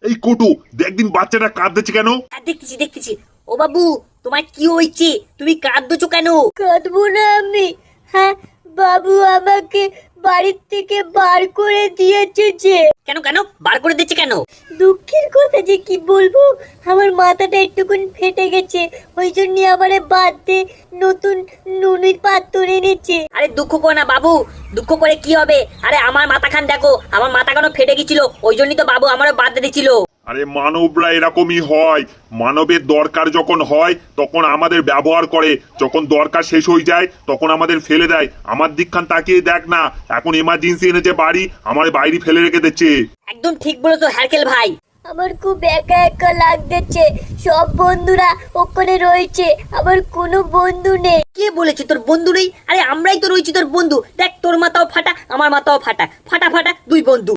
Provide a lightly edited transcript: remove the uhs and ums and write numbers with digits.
এই কোটু, দেখদিন বাচ্চাটা কাঁদতেছে কেন? দেখতেছি দেখতেছি। ও বাবু, তোমার কি হয়েছে? তুমি কাঁদছো কেন? কাঁদবো না আমি। হ্যাঁ, বাবু আমাকে বাড়ির থেকে বার করে দিয়েছে যে। কেন কেন বার করে দিচ্ছে কেন? দুঃখের কথা যে কি বলবো, আমার মাথাটা একটুকুন ফেটে গেছে, ওই জন্য আমারে বাদ দিয়ে নতুন নুনির পাত্র এনেছে। আরে দুঃখ করো না বাবু, দুঃখ করে কি হবে? আরে আমার মাথা খান দেখো, আমার মাথা কেন ফেটে গেছিল, ওই জন্যই তো বাবু আমারও বাদ দিয়ে দিছিল। আরে মানবরা এরকমই হয়, মানবের দরকার যখন হয় তখন আমাদের ব্যবহার করে, যখন দরকার শেষ হয়ে যায় তখন আমাদের ফেলে দেয়। আমার দিকখান তাকিয়ে দেখ না, এখন এমার্জেন্সি এনেছে বাড়ি, আমার বাইরে ফেলে রেখে দিচ্ছে। একদম ঠিক বলেছো হ্যারকেল ভাই। আমার খুব একা একা লাগতেছে, সব বন্ধুরা ওখানে রয়েছে, আমার কোনো বন্ধু নেই। কে বলেছে তোর বন্ধু নেই? আরে আমরাই তো রয়েছি তোর বন্ধু। দেখ তোর মাথাও ফাটা, আমার মাথাও ফাটা, ফাটা ফাটা দুই বন্ধু।